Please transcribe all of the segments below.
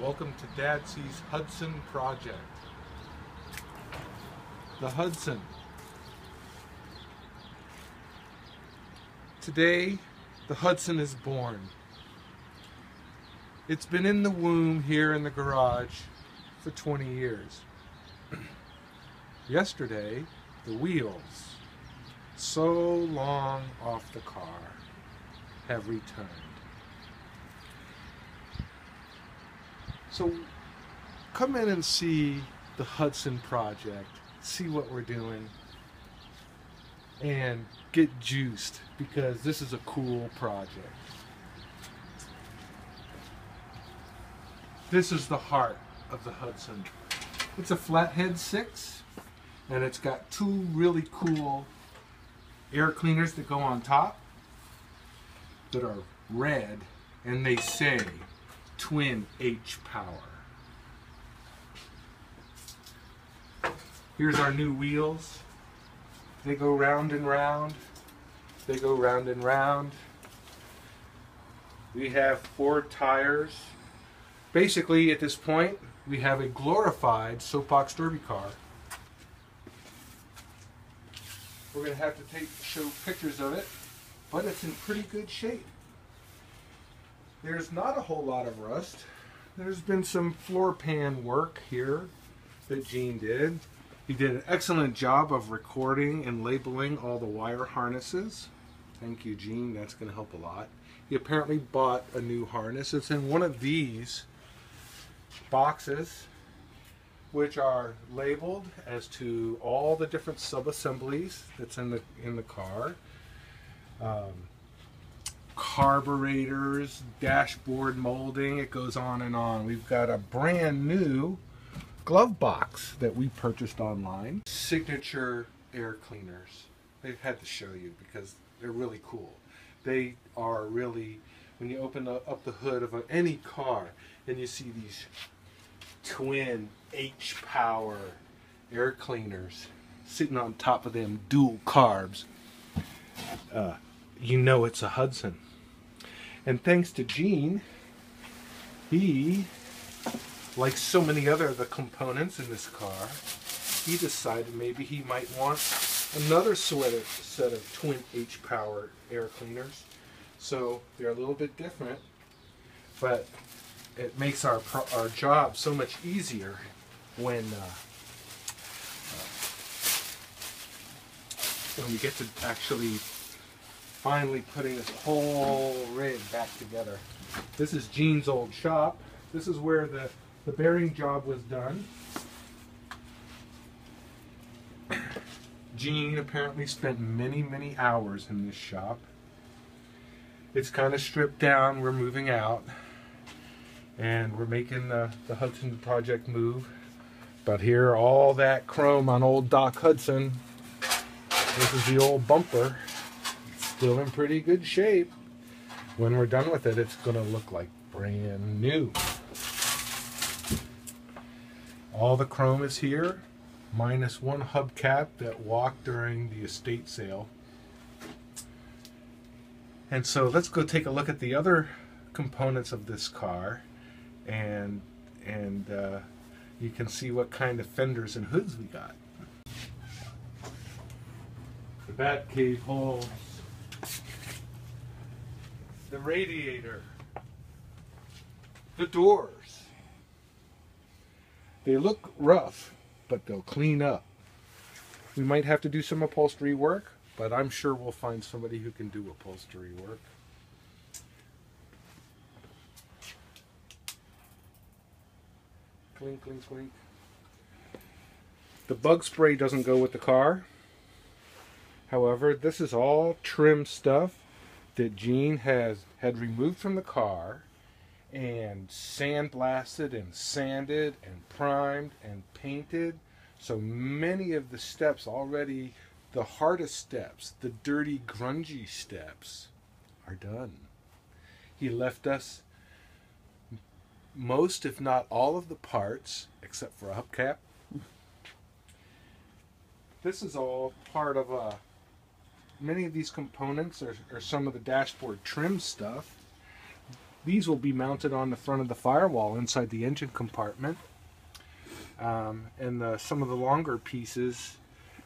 Welcome to Dad Sees Hudson Project. The Hudson. Today, the Hudson is born. It's been in the womb here in the garage for 20 years. Yesterday, the wheels, so long off the car, have returned. So come in and see the Hudson Project, see what we're doing, and get juiced because this is a cool project. This is the heart of the Hudson. It's a Flathead 6, and it's got two really cool air cleaners that go on top that are red, and they say Twin H Power. Here's our new wheels. They go round and round. They go round and round. We have 4 tires. Basically, at this point, we have a glorified soapbox derby car. We're going to have to show pictures of it, but it's in pretty good shape. There's not a whole lot of rust. There's been some floor pan work here that Gene did. He did an excellent job of recording and labeling all the wire harnesses. Thank you, Gene. That's going to help a lot. He apparently bought a new harness. It's in one of these boxes, which are labeled as to all the different sub-assemblies that's in the car. Carburetors, dashboard molding, it goes on and on. We've got a brand new glove box that we purchased online. Signature air cleaners. They've had to show you because they're really cool. They are really, when you open up the hood of any car and you see these Twin H Power air cleaners sitting on top of them dual carbs, you know it's a Hudson. And thanks to Gene, he, like so many other of the components in this car, he decided maybe he might want another set of Twin H Power air cleaners. So they're a little bit different, but it makes our job so much easier when we get to actually finally putting this whole rig back together. This is Gene's old shop. This is where the bearing job was done. Gene apparently spent many hours in this shop. It's kind of stripped down. We're moving out, and we're making the Hudson Project move. But here, all that chrome on old Doc Hudson. This is the old bumper. Still in pretty good shape. When we're done with it, it's going to look like brand new. All the chrome is here, minus one hubcap that walked during the estate sale. And so let's go take a look at the other components of this car, and you can see what kind of fenders and hoods we got. The Batcave holes. The radiator, the doors. They look rough, but they'll clean up. We might have to do some upholstery work, but I'm sure we'll find somebody who can do upholstery work. Clink, clink, clink. The bug spray doesn't go with the car. However, this is all trim stuff that Gene had removed from the car and sandblasted and sanded and primed and painted. So many of the steps already, the hardest steps, the dirty, grungy steps, are done. He left us most, if not all, of the parts, except for a hubcap. This is all part of many of these components are some of the dashboard trim stuff. These will be mounted on the front of the firewall inside the engine compartment. And some of the longer pieces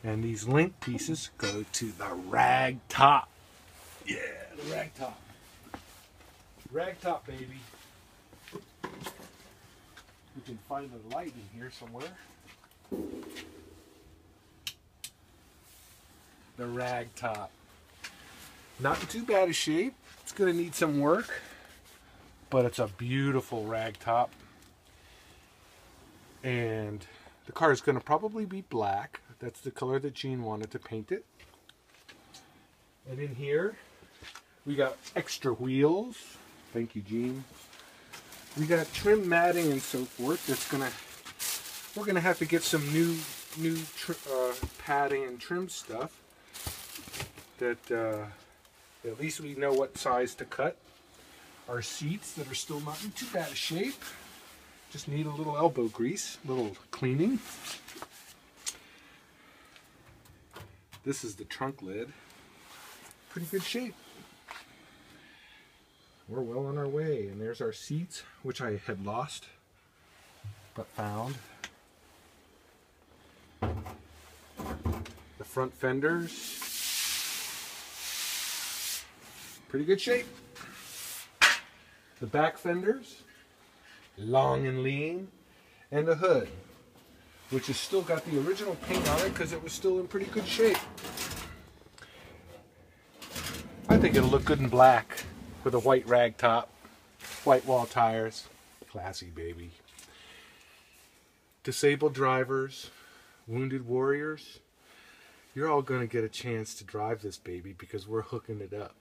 and these link pieces go to the rag top. Yeah, the rag top. Rag top, baby. We can find the light in here somewhere. The rag top. Not in too bad a shape. It's going to need some work, but it's a beautiful rag top. And the car is going to probably be black. That's the color that Gene wanted to paint it. And in here, we got extra wheels. Thank you, Gene. We got trim matting and so forth. We're gonna have to get some new padding and trim stuff. That at least we know what size to cut. Our seats that are still not in too bad a shape. Just need a little elbow grease, a little cleaning. This is the trunk lid. Pretty good shape. We're well on our way, and there's our seats, which I had lost, but found. The front fenders, pretty good shape. The back fenders, long and lean, and the hood, which has still got the original paint on it because it was still in pretty good shape. I think it'll look good in black with a white rag top, white wall tires. Classy, baby. Disabled drivers, wounded warriors, you're all going to get a chance to drive this baby because we're hooking it up.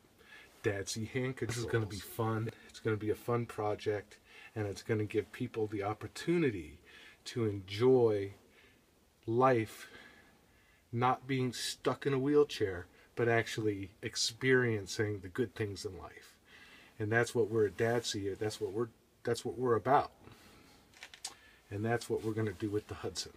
Dadsy hand controls. This is going to be fun. It's going to be a fun project, and it's going to give people the opportunity to enjoy life, not being stuck in a wheelchair, but actually experiencing the good things in life. And that's what we're at Dadsy. That's what we're about. And that's what we're going to do with the Hudson.